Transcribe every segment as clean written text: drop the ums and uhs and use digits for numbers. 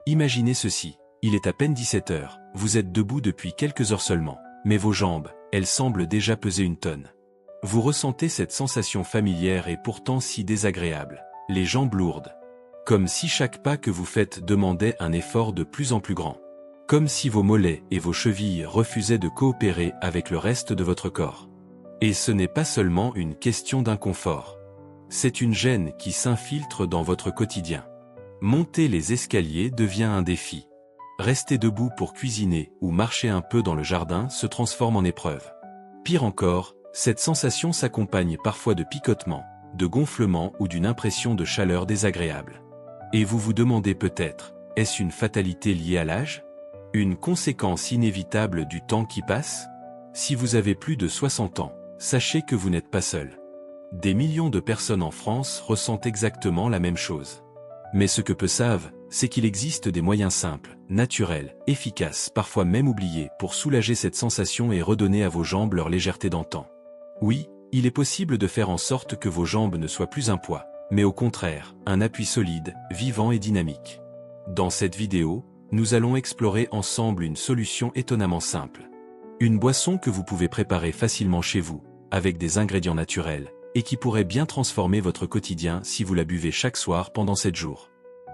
Imaginez ceci, il est à peine 17 heures, vous êtes debout depuis quelques heures seulement, mais vos jambes, elles semblent déjà peser une tonne. Vous ressentez cette sensation familière et pourtant si désagréable, les jambes lourdes. Comme si chaque pas que vous faites demandait un effort de plus en plus grand. Comme si vos mollets et vos chevilles refusaient de coopérer avec le reste de votre corps. Et ce n'est pas seulement une question d'inconfort. C'est une gêne qui s'infiltre dans votre quotidien. Monter les escaliers devient un défi. Rester debout pour cuisiner ou marcher un peu dans le jardin se transforme en épreuve. Pire encore, cette sensation s'accompagne parfois de picotements, de gonflements ou d'une impression de chaleur désagréable. Et vous vous demandez peut-être, est-ce une fatalité liée à l'âge ? Une conséquence inévitable du temps qui passe ? Si vous avez plus de 60 ans, sachez que vous n'êtes pas seul. Des millions de personnes en France ressentent exactement la même chose. Mais ce que peu savent, c'est qu'il existe des moyens simples, naturels, efficaces, parfois même oubliés, pour soulager cette sensation et redonner à vos jambes leur légèreté d'antan. Oui, il est possible de faire en sorte que vos jambes ne soient plus un poids, mais au contraire, un appui solide, vivant et dynamique. Dans cette vidéo, nous allons explorer ensemble une solution étonnamment simple. Une boisson que vous pouvez préparer facilement chez vous, avec des ingrédients naturels, et qui pourrait bien transformer votre quotidien si vous la buvez chaque soir pendant 7 jours.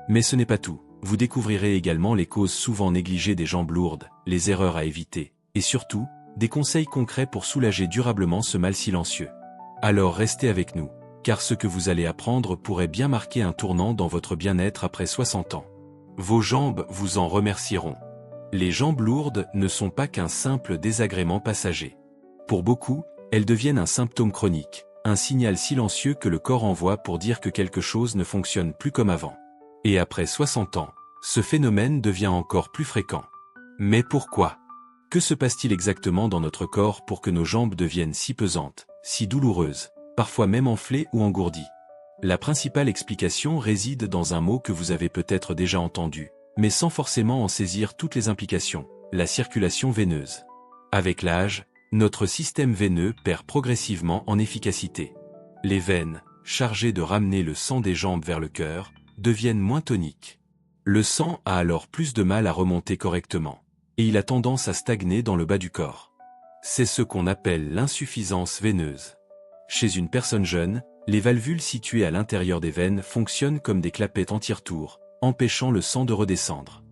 Mais ce n'est pas tout, vous découvrirez également les causes souvent négligées des jambes lourdes, les erreurs à éviter, et surtout, des conseils concrets pour soulager durablement ce mal silencieux. Alors restez avec nous, car ce que vous allez apprendre pourrait bien marquer un tournant dans votre bien-être après 60 ans. Vos jambes vous en remercieront. Les jambes lourdes ne sont pas qu'un simple désagrément passager. Pour beaucoup, elles deviennent un symptôme chronique, un signal silencieux que le corps envoie pour dire que quelque chose ne fonctionne plus comme avant. Et après 60 ans, ce phénomène devient encore plus fréquent. Mais pourquoi ? Que se passe-t-il exactement dans notre corps pour que nos jambes deviennent si pesantes, si douloureuses, parfois même enflées ou engourdies ? La principale explication réside dans un mot que vous avez peut-être déjà entendu, mais sans forcément en saisir toutes les implications, la circulation veineuse. Avec l'âge, notre système veineux perd progressivement en efficacité. Les veines, chargées de ramener le sang des jambes vers le cœur, deviennent moins toniques. Le sang a alors plus de mal à remonter correctement, et il a tendance à stagner dans le bas du corps. C'est ce qu'on appelle l'insuffisance veineuse. Chez une personne jeune, les valvules situées à l'intérieur des veines fonctionnent comme des clapettes en tire-tour, empêchant le sang de redescendre.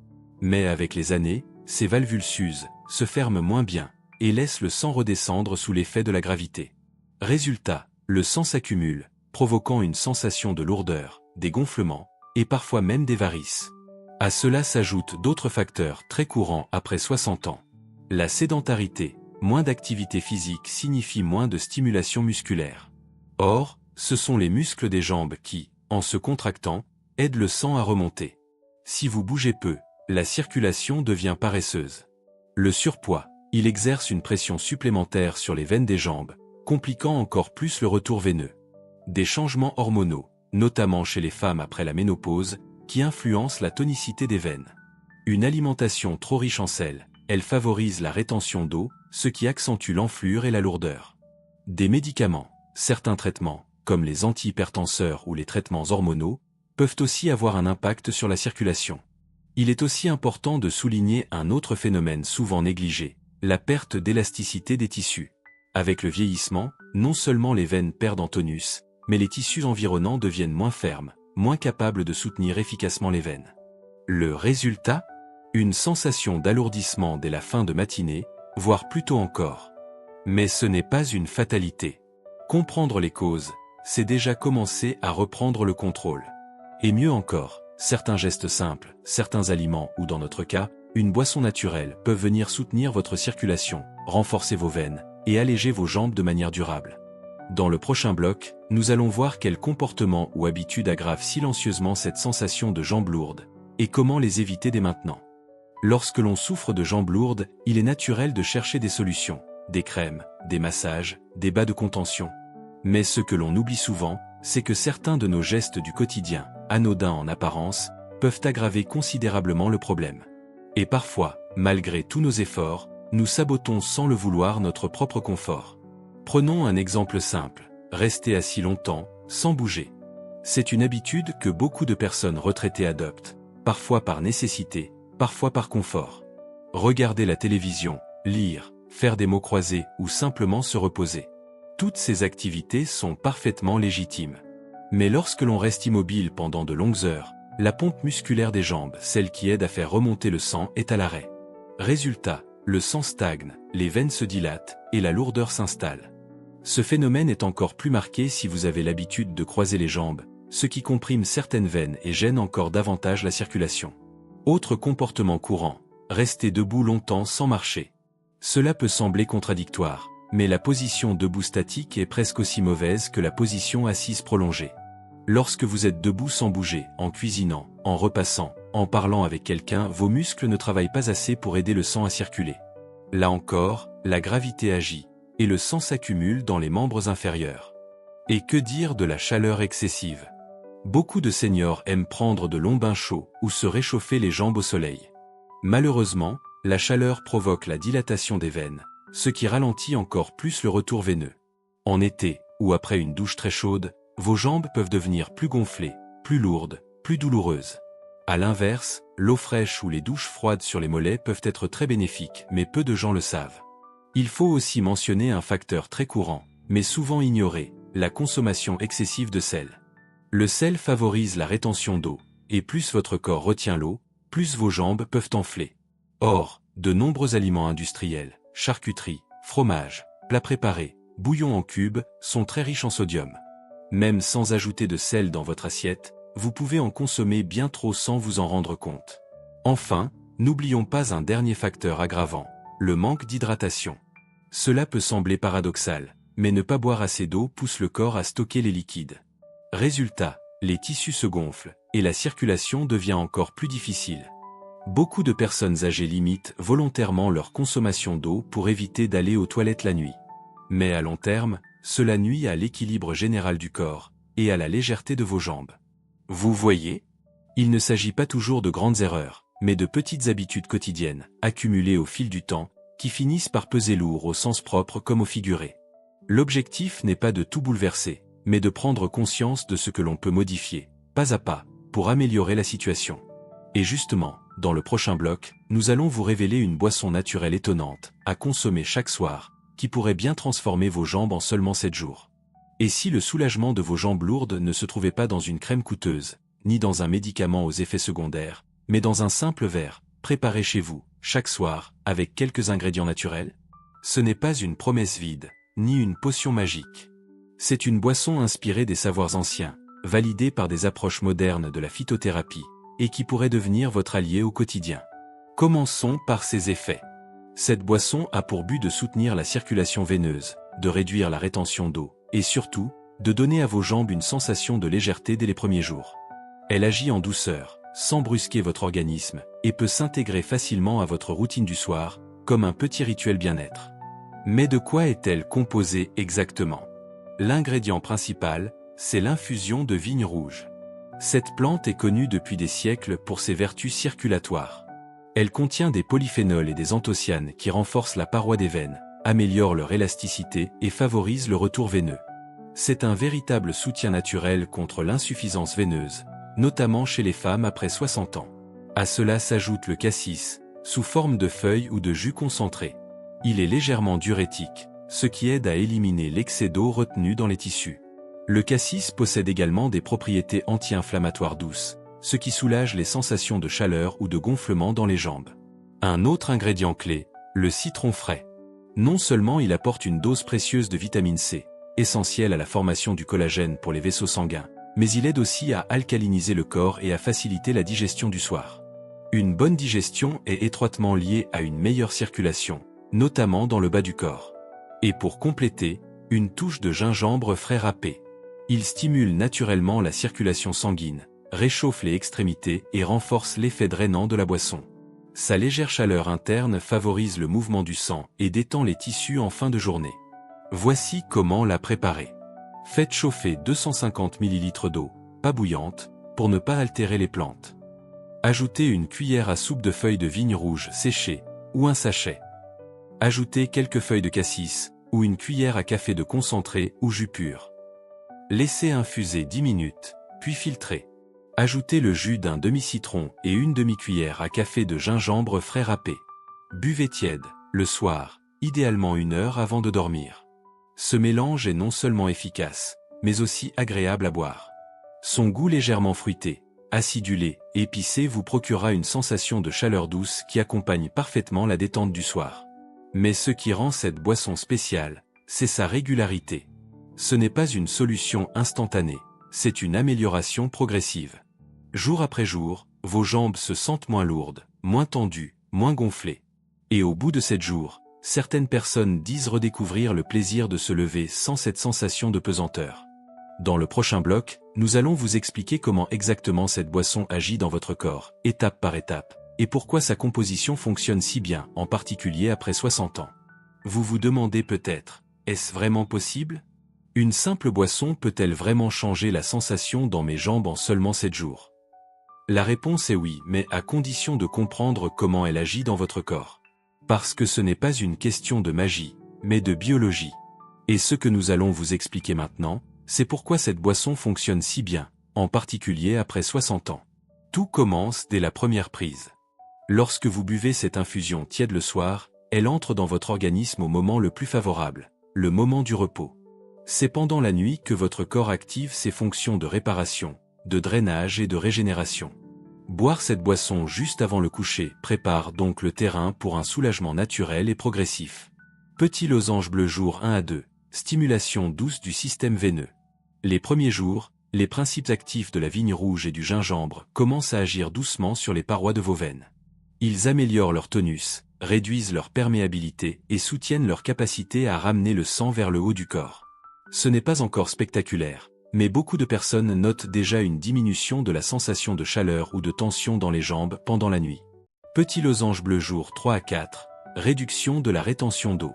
Mais avec les années, ces valvules s'usent, se ferment moins bien, et laissent le sang redescendre sous l'effet de la gravité. Résultat, le sang s'accumule, provoquant une sensation de lourdeur, des gonflements, et parfois même des varices. À cela s'ajoutent d'autres facteurs très courants après 60 ans. La sédentarité, moins d'activité physique signifie moins de stimulation musculaire. Or, ce sont les muscles des jambes qui, en se contractant, aident le sang à remonter. Si vous bougez peu, la circulation devient paresseuse. Le surpoids, il exerce une pression supplémentaire sur les veines des jambes, compliquant encore plus le retour veineux. Des changements hormonaux, notamment chez les femmes après la ménopause, qui influencent la tonicité des veines. Une alimentation trop riche en sel, elle favorise la rétention d'eau, ce qui accentue l'enflure et la lourdeur. Des médicaments, certains traitements, comme les antihypertenseurs ou les traitements hormonaux, peuvent aussi avoir un impact sur la circulation. Il est aussi important de souligner un autre phénomène souvent négligé, la perte d'élasticité des tissus. Avec le vieillissement, non seulement les veines perdent en tonus, mais les tissus environnants deviennent moins fermes, moins capables de soutenir efficacement les veines. Le résultat ? Une sensation d'alourdissement dès la fin de matinée, voire plus tôt encore. Mais ce n'est pas une fatalité. Comprendre les causes, c'est déjà commencer à reprendre le contrôle. Et mieux encore, certains gestes simples, certains aliments ou dans notre cas, une boisson naturelle peuvent venir soutenir votre circulation, renforcer vos veines et alléger vos jambes de manière durable. Dans le prochain bloc, nous allons voir quels comportements ou habitudes aggravent silencieusement cette sensation de jambes lourdes, et comment les éviter dès maintenant. Lorsque l'on souffre de jambes lourdes, il est naturel de chercher des solutions, des crèmes, des massages, des bas de contention. Mais ce que l'on oublie souvent, c'est que certains de nos gestes du quotidien, anodins en apparence, peuvent aggraver considérablement le problème. Et parfois, malgré tous nos efforts, nous sabotons sans le vouloir notre propre confort. Prenons un exemple simple, rester assis longtemps, sans bouger. C'est une habitude que beaucoup de personnes retraitées adoptent. parfois par nécessité, parfois par confort. Regarder la télévision, lire, faire des mots croisés ou simplement se reposer. Toutes ces activités sont parfaitement légitimes. Mais lorsque l'on reste immobile pendant de longues heures, la pompe musculaire des jambes, celle qui aide à faire remonter le sang, est à l'arrêt. Résultat, le sang stagne, les veines se dilatent et la lourdeur s'installe. Ce phénomène est encore plus marqué si vous avez l'habitude de croiser les jambes, ce qui comprime certaines veines et gêne encore davantage la circulation. Autre comportement courant, rester debout longtemps sans marcher. Cela peut sembler contradictoire, mais la position debout statique est presque aussi mauvaise que la position assise prolongée. Lorsque vous êtes debout sans bouger, en cuisinant, en repassant, en parlant avec quelqu'un, vos muscles ne travaillent pas assez pour aider le sang à circuler. Là encore, la gravité agit, et le sang s'accumule dans les membres inférieurs. Et que dire de la chaleur excessive? Beaucoup de seniors aiment prendre de longs bains chauds ou se réchauffer les jambes au soleil. Malheureusement, la chaleur provoque la dilatation des veines, ce qui ralentit encore plus le retour veineux. En été, ou après une douche très chaude, vos jambes peuvent devenir plus gonflées, plus lourdes, plus douloureuses. À l'inverse, l'eau fraîche ou les douches froides sur les mollets peuvent être très bénéfiques, mais peu de gens le savent. Il faut aussi mentionner un facteur très courant, mais souvent ignoré, la consommation excessive de sel. Le sel favorise la rétention d'eau, et plus votre corps retient l'eau, plus vos jambes peuvent enfler. Or, de nombreux aliments industriels, charcuterie, fromage, plats préparés, bouillons en cubes, sont très riches en sodium. Même sans ajouter de sel dans votre assiette, vous pouvez en consommer bien trop sans vous en rendre compte. Enfin, n'oublions pas un dernier facteur aggravant, le manque d'hydratation. Cela peut sembler paradoxal, mais ne pas boire assez d'eau pousse le corps à stocker les liquides. Résultat, les tissus se gonflent, et la circulation devient encore plus difficile. Beaucoup de personnes âgées limitent volontairement leur consommation d'eau pour éviter d'aller aux toilettes la nuit. Mais à long terme, cela nuit à l'équilibre général du corps, et à la légèreté de vos jambes. Vous voyez? Il ne s'agit pas toujours de grandes erreurs, mais de petites habitudes quotidiennes, accumulées au fil du temps, qui finissent par peser lourd au sens propre comme au figuré. L'objectif n'est pas de tout bouleverser, mais de prendre conscience de ce que l'on peut modifier, pas à pas, pour améliorer la situation. Et justement, dans le prochain bloc, nous allons vous révéler une boisson naturelle étonnante, à consommer chaque soir, qui pourrait bien transformer vos jambes en seulement 7 jours. Et si le soulagement de vos jambes lourdes ne se trouvait pas dans une crème coûteuse, ni dans un médicament aux effets secondaires, mais dans un simple verre, préparé chez vous, chaque soir, avec quelques ingrédients naturels? Ce n'est pas une promesse vide, ni une potion magique. C'est une boisson inspirée des savoirs anciens, validée par des approches modernes de la phytothérapie, et qui pourrait devenir votre allié au quotidien. Commençons par ses effets. Cette boisson a pour but de soutenir la circulation veineuse, de réduire la rétention d'eau, et surtout, de donner à vos jambes une sensation de légèreté dès les premiers jours. Elle agit en douceur, sans brusquer votre organisme, et peut s'intégrer facilement à votre routine du soir, comme un petit rituel bien-être. Mais de quoi est-elle composée exactement? L'ingrédient principal, c'est l'infusion de vigne rouge. Cette plante est connue depuis des siècles pour ses vertus circulatoires. Elle contient des polyphénols et des anthocyanes qui renforcent la paroi des veines, améliorent leur élasticité et favorisent le retour veineux. C'est un véritable soutien naturel contre l'insuffisance veineuse, notamment chez les femmes après 60 ans. À cela s'ajoute le cassis, sous forme de feuilles ou de jus concentré. Il est légèrement diurétique, ce qui aide à éliminer l'excès d'eau retenu dans les tissus. Le cassis possède également des propriétés anti-inflammatoires douces, ce qui soulage les sensations de chaleur ou de gonflement dans les jambes. Un autre ingrédient clé, le citron frais. Non seulement il apporte une dose précieuse de vitamine C, essentielle à la formation du collagène pour les vaisseaux sanguins, mais il aide aussi à alcaliniser le corps et à faciliter la digestion du soir. Une bonne digestion est étroitement liée à une meilleure circulation, notamment dans le bas du corps. Et pour compléter, une touche de gingembre frais râpé. Il stimule naturellement la circulation sanguine, réchauffe les extrémités et renforce l'effet drainant de la boisson. Sa légère chaleur interne favorise le mouvement du sang et détend les tissus en fin de journée. Voici comment la préparer. Faites chauffer 250 ml d'eau, pas bouillante, pour ne pas altérer les plantes. Ajoutez une cuillère à soupe de feuilles de vigne rouge séchées, ou un sachet. Ajoutez quelques feuilles de cassis, ou une cuillère à café de concentré ou jus pur. Laissez infuser 10 minutes, puis filtrez. Ajoutez le jus d'un demi-citron et une demi-cuillère à café de gingembre frais râpé. Buvez tiède, le soir, idéalement 1 heure avant de dormir. Ce mélange est non seulement efficace, mais aussi agréable à boire. Son goût légèrement fruité, acidulé, épicé vous procurera une sensation de chaleur douce qui accompagne parfaitement la détente du soir. Mais ce qui rend cette boisson spéciale, c'est sa régularité. Ce n'est pas une solution instantanée, c'est une amélioration progressive. Jour après jour, vos jambes se sentent moins lourdes, moins tendues, moins gonflées. Et au bout de 7 jours, certaines personnes disent redécouvrir le plaisir de se lever sans cette sensation de pesanteur. Dans le prochain bloc, nous allons vous expliquer comment exactement cette boisson agit dans votre corps, étape par étape, et pourquoi sa composition fonctionne si bien, en particulier après 60 ans. Vous vous demandez peut-être, est-ce vraiment possible ? Une simple boisson peut-elle vraiment changer la sensation dans mes jambes en seulement 7 jours ? La réponse est oui, mais à condition de comprendre comment elle agit dans votre corps. Parce que ce n'est pas une question de magie, mais de biologie. Et ce que nous allons vous expliquer maintenant, c'est pourquoi cette boisson fonctionne si bien, en particulier après 60 ans. Tout commence dès la première prise. Lorsque vous buvez cette infusion tiède le soir, elle entre dans votre organisme au moment le plus favorable, le moment du repos. C'est pendant la nuit que votre corps active ses fonctions de réparation, de drainage et de régénération. Boire cette boisson juste avant le coucher prépare donc le terrain pour un soulagement naturel et progressif. Petit losange bleu jour 1 à 2, stimulation douce du système veineux. Les premiers jours, les principes actifs de la vigne rouge et du gingembre commencent à agir doucement sur les parois de vos veines. Ils améliorent leur tonus, réduisent leur perméabilité et soutiennent leur capacité à ramener le sang vers le haut du corps. Ce n'est pas encore spectaculaire, mais beaucoup de personnes notent déjà une diminution de la sensation de chaleur ou de tension dans les jambes pendant la nuit. Petit losange bleu jour 3 à 4, réduction de la rétention d'eau.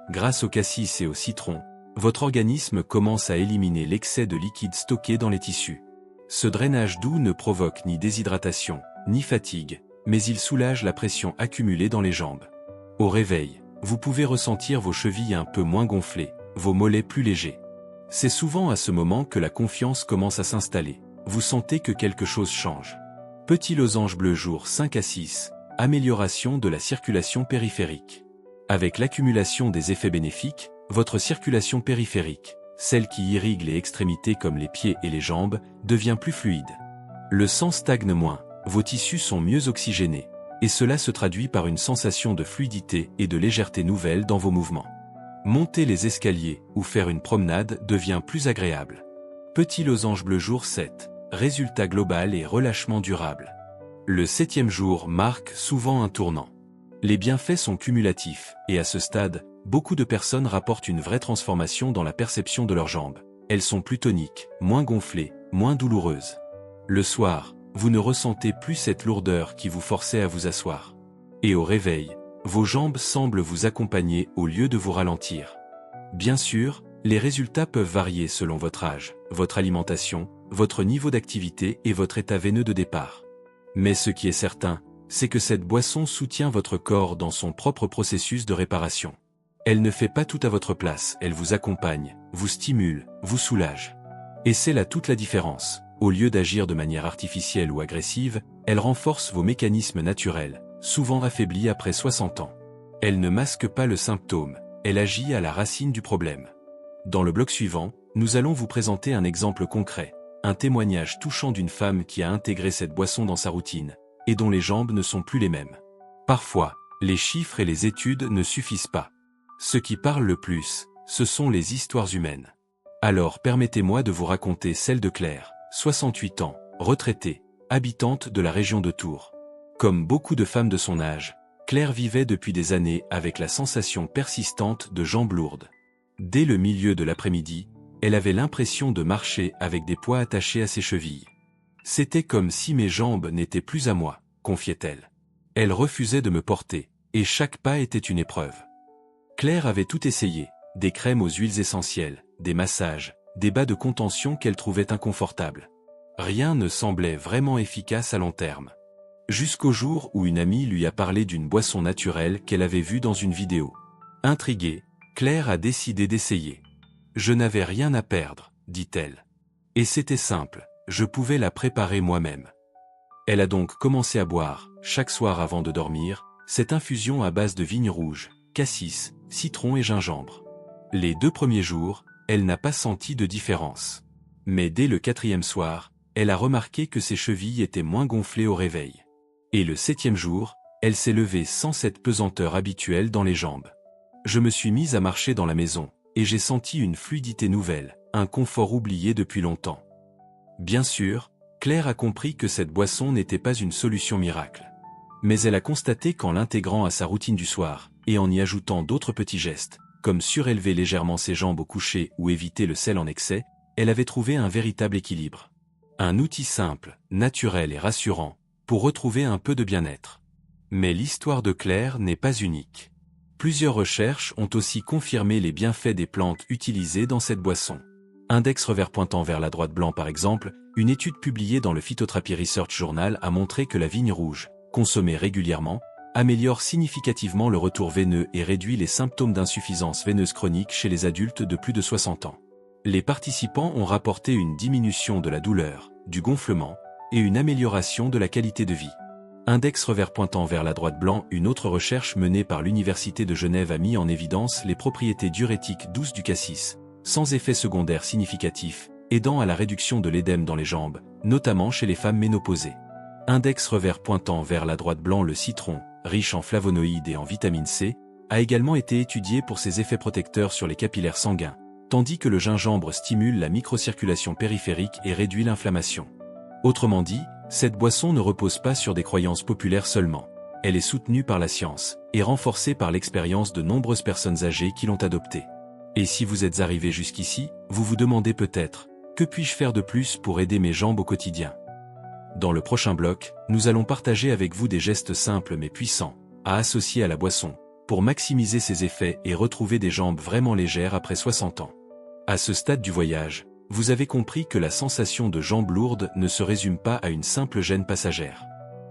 Grâce au cassis et au citron, votre organisme commence à éliminer l'excès de liquide stocké dans les tissus. Ce drainage doux ne provoque ni déshydratation, ni fatigue, mais il soulage la pression accumulée dans les jambes. Au réveil, vous pouvez ressentir vos chevilles un peu moins gonflées, vos mollets plus légers. C'est souvent à ce moment que la confiance commence à s'installer. Vous sentez que quelque chose change. Petit losange bleu jour 5 à 6, amélioration de la circulation périphérique. Avec l'accumulation des effets bénéfiques, votre circulation périphérique, celle qui irrigue les extrémités comme les pieds et les jambes, devient plus fluide. Le sang stagne moins, vos tissus sont mieux oxygénés, et cela se traduit par une sensation de fluidité et de légèreté nouvelle dans vos mouvements. Monter les escaliers ou faire une promenade devient plus agréable. Petit losange bleu jour 7, résultat global et relâchement durable. Le 7e jour marque souvent un tournant. Les bienfaits sont cumulatifs, et à ce stade, beaucoup de personnes rapportent une vraie transformation dans la perception de leurs jambes. Elles sont plus toniques, moins gonflées, moins douloureuses. Le soir, vous ne ressentez plus cette lourdeur qui vous forçait à vous asseoir. Et au réveil, vos jambes semblent vous accompagner au lieu de vous ralentir. Bien sûr, les résultats peuvent varier selon votre âge, votre alimentation, votre niveau d'activité et votre état veineux de départ. Mais ce qui est certain, c'est que cette boisson soutient votre corps dans son propre processus de réparation. Elle ne fait pas tout à votre place, elle vous accompagne, vous stimule, vous soulage. Et c'est là toute la différence. Au lieu d'agir de manière artificielle ou agressive, elle renforce vos mécanismes naturels, souvent affaiblis après 60 ans. Elle ne masque pas le symptôme, elle agit à la racine du problème. Dans le bloc suivant, nous allons vous présenter un exemple concret, un témoignage touchant d'une femme qui a intégré cette boisson dans sa routine, et dont les jambes ne sont plus les mêmes. Parfois, les chiffres et les études ne suffisent pas. Ce qui parle le plus, ce sont les histoires humaines. Alors permettez-moi de vous raconter celle de Claire, 68 ans, retraitée, habitante de la région de Tours. Comme beaucoup de femmes de son âge, Claire vivait depuis des années avec la sensation persistante de jambes lourdes. Dès le milieu de l'après-midi, elle avait l'impression de marcher avec des poids attachés à ses chevilles. C'était comme si mes jambes n'étaient plus à moi, confiait-elle. Elle refusait de me porter, et chaque pas était une épreuve. Claire avait tout essayé, des crèmes aux huiles essentielles, des massages, des bas de contention qu'elle trouvait inconfortables. Rien ne semblait vraiment efficace à long terme. Jusqu'au jour où une amie lui a parlé d'une boisson naturelle qu'elle avait vue dans une vidéo. Intriguée, Claire a décidé d'essayer. « Je n'avais rien à perdre, dit-elle. Et c'était simple, je pouvais la préparer moi-même. Elle a donc commencé à boire, chaque soir avant de dormir, cette infusion à base de vigne rouge, cassis, citron et gingembre. Les 2 premiers jours, elle n'a pas senti de différence. Mais dès le 4e soir, elle a remarqué que ses chevilles étaient moins gonflées au réveil. Et le 7e jour, elle s'est levée sans cette pesanteur habituelle dans les jambes. Je me suis mise à marcher dans la maison, et j'ai senti une fluidité nouvelle, un confort oublié depuis longtemps. Bien sûr, Claire a compris que cette boisson n'était pas une solution miracle. Mais elle a constaté qu'en l'intégrant à sa routine du soir, et en y ajoutant d'autres petits gestes, comme surélever légèrement ses jambes au coucher ou éviter le sel en excès, elle avait trouvé un véritable équilibre. Un outil simple, naturel et rassurant, pour retrouver un peu de bien-être. Mais l'histoire de Claire n'est pas unique. Plusieurs recherches ont aussi confirmé les bienfaits des plantes utilisées dans cette boisson. Index revers pointant vers la droite blanc par exemple, une étude publiée dans le Phytotherapy Research Journal a montré que la vigne rouge, consommée régulièrement, améliore significativement le retour veineux et réduit les symptômes d'insuffisance veineuse chronique chez les adultes de plus de 60 ans. Les participants ont rapporté une diminution de la douleur, du gonflement, et une amélioration de la qualité de vie. Index revers pointant vers la droite blanc, une autre recherche menée par l'Université de Genève a mis en évidence les propriétés diurétiques douces du cassis, sans effet secondaire significatif, aidant à la réduction de l'édème dans les jambes, notamment chez les femmes ménopausées. Index revers pointant vers la droite blanc, le citron, riche en flavonoïdes et en vitamine C, a également été étudié pour ses effets protecteurs sur les capillaires sanguins, tandis que le gingembre stimule la microcirculation périphérique et réduit l'inflammation. Autrement dit, cette boisson ne repose pas sur des croyances populaires seulement. Elle est soutenue par la science, et renforcée par l'expérience de nombreuses personnes âgées qui l'ont adoptée. Et si vous êtes arrivé jusqu'ici, vous vous demandez peut-être, que puis-je faire de plus pour aider mes jambes au quotidien ? Dans le prochain bloc, nous allons partager avec vous des gestes simples mais puissants, à associer à la boisson, pour maximiser ses effets et retrouver des jambes vraiment légères après 60 ans. À ce stade du voyage, vous avez compris que la sensation de jambes lourdes ne se résume pas à une simple gêne passagère.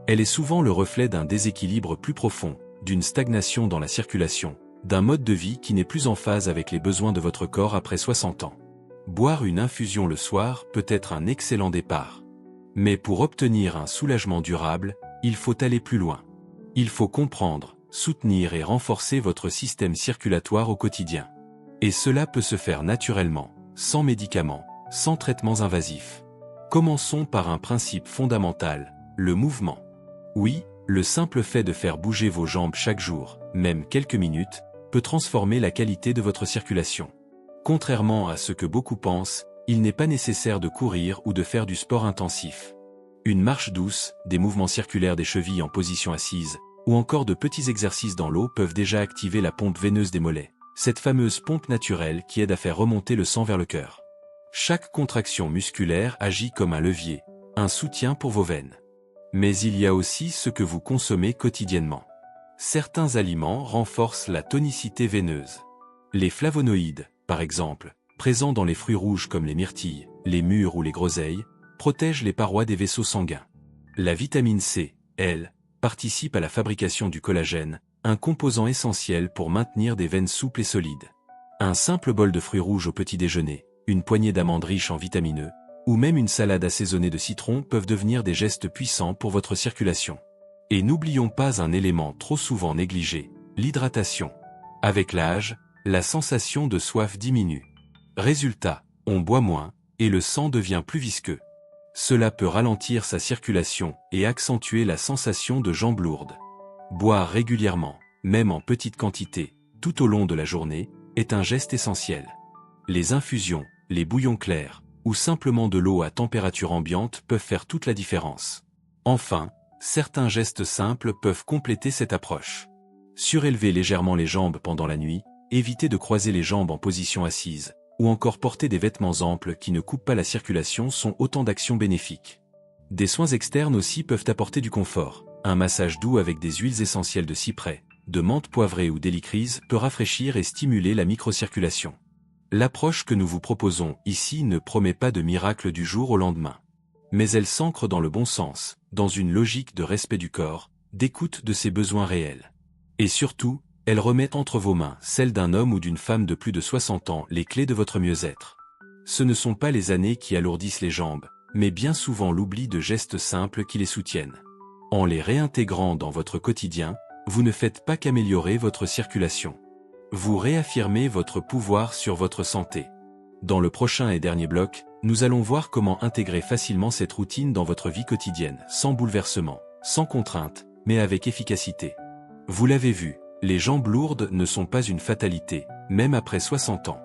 Elle est souvent le reflet d'un déséquilibre plus profond, d'une stagnation dans la circulation, d'un mode de vie qui n'est plus en phase avec les besoins de votre corps après 60 ans. Boire une infusion le soir peut être un excellent départ. Mais pour obtenir un soulagement durable, il faut aller plus loin. Il faut comprendre, soutenir et renforcer votre système circulatoire au quotidien. Et cela peut se faire naturellement, sans médicaments, sans traitements invasifs. Commençons par un principe fondamental, le mouvement. Oui, le simple fait de faire bouger vos jambes chaque jour, même quelques minutes, peut transformer la qualité de votre circulation. Contrairement à ce que beaucoup pensent, il n'est pas nécessaire de courir ou de faire du sport intensif. Une marche douce, des mouvements circulaires des chevilles en position assise, ou encore de petits exercices dans l'eau peuvent déjà activer la pompe veineuse des mollets, cette fameuse pompe naturelle qui aide à faire remonter le sang vers le cœur. Chaque contraction musculaire agit comme un levier, un soutien pour vos veines. Mais il y a aussi ce que vous consommez quotidiennement. Certains aliments renforcent la tonicité veineuse. Les flavonoïdes, par exemple, présents dans les fruits rouges comme les myrtilles, les mûres ou les groseilles, protègent les parois des vaisseaux sanguins. La vitamine C, elle, participe à la fabrication du collagène, un composant essentiel pour maintenir des veines souples et solides. Un simple bol de fruits rouges au petit déjeuner, une poignée d'amandes riches en vitamine E, ou même une salade assaisonnée de citron peuvent devenir des gestes puissants pour votre circulation. Et n'oublions pas un élément trop souvent négligé, l'hydratation. Avec l'âge, la sensation de soif diminue. Résultat, on boit moins, et le sang devient plus visqueux. Cela peut ralentir sa circulation et accentuer la sensation de jambes lourdes. Boire régulièrement, même en petite quantité, tout au long de la journée, est un geste essentiel. Les infusions, les bouillons clairs, ou simplement de l'eau à température ambiante peuvent faire toute la différence. Enfin, certains gestes simples peuvent compléter cette approche. Surélever légèrement les jambes pendant la nuit, éviter de croiser les jambes en position assise, ou encore porter des vêtements amples qui ne coupent pas la circulation sont autant d'actions bénéfiques. Des soins externes aussi peuvent apporter du confort. Un massage doux avec des huiles essentielles de cyprès, de menthe poivrée ou d'hélicryse peut rafraîchir et stimuler la microcirculation. L'approche que nous vous proposons ici ne promet pas de miracle du jour au lendemain. Mais elle s'ancre dans le bon sens, dans une logique de respect du corps, d'écoute de ses besoins réels. Et surtout, elle remet entre vos mains, celles d'un homme ou d'une femme de plus de 60 ans, les clés de votre mieux-être. Ce ne sont pas les années qui alourdissent les jambes, mais bien souvent l'oubli de gestes simples qui les soutiennent. En les réintégrant dans votre quotidien, vous ne faites pas qu'améliorer votre circulation. Vous réaffirmez votre pouvoir sur votre santé. Dans le prochain et dernier bloc, nous allons voir comment intégrer facilement cette routine dans votre vie quotidienne, sans bouleversement, sans contrainte, mais avec efficacité. Vous l'avez vu, les jambes lourdes ne sont pas une fatalité, même après 60 ans.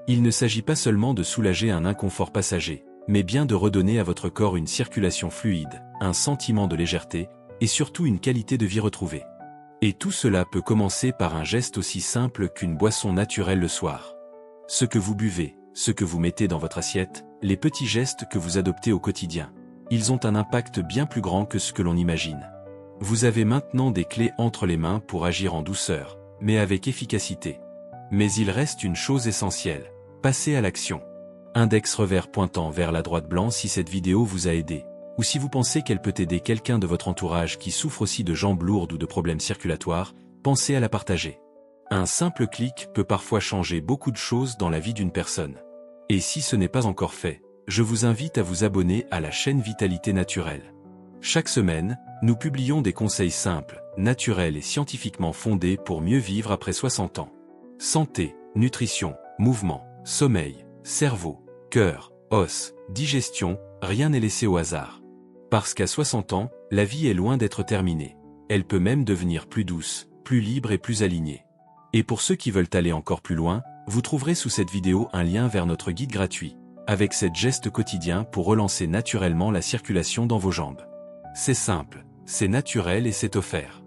Il ne s'agit pas seulement de soulager un inconfort passager, mais bien de redonner à votre corps une circulation fluide, un sentiment de légèreté, et surtout une qualité de vie retrouvée. Et tout cela peut commencer par un geste aussi simple qu'une boisson naturelle le soir. Ce que vous buvez, ce que vous mettez dans votre assiette, les petits gestes que vous adoptez au quotidien, ils ont un impact bien plus grand que ce que l'on imagine. Vous avez maintenant des clés entre les mains pour agir en douceur, mais avec efficacité. Mais il reste une chose essentielle, passez à l'action. Index revers pointant vers la droite blanc si cette vidéo vous a aidé, ou si vous pensez qu'elle peut aider quelqu'un de votre entourage qui souffre aussi de jambes lourdes ou de problèmes circulatoires, pensez à la partager. Un simple clic peut parfois changer beaucoup de choses dans la vie d'une personne. Et si ce n'est pas encore fait, je vous invite à vous abonner à la chaîne Vitalité Naturelle. Chaque semaine, nous publions des conseils simples, naturels et scientifiquement fondés pour mieux vivre après 60 ans. Santé, nutrition, mouvement, sommeil, cerveau, cœur, os, digestion, rien n'est laissé au hasard. Parce qu'à 60 ans, la vie est loin d'être terminée. Elle peut même devenir plus douce, plus libre et plus alignée. Et pour ceux qui veulent aller encore plus loin, vous trouverez sous cette vidéo un lien vers notre guide gratuit, avec 7 gestes quotidiens pour relancer naturellement la circulation dans vos jambes. C'est simple, c'est naturel et c'est offert.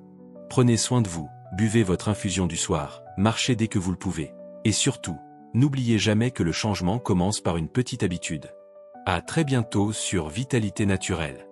Prenez soin de vous, buvez votre infusion du soir, marchez dès que vous le pouvez. Et surtout, n'oubliez jamais que le changement commence par une petite habitude. À très bientôt sur Vitalité Naturelle.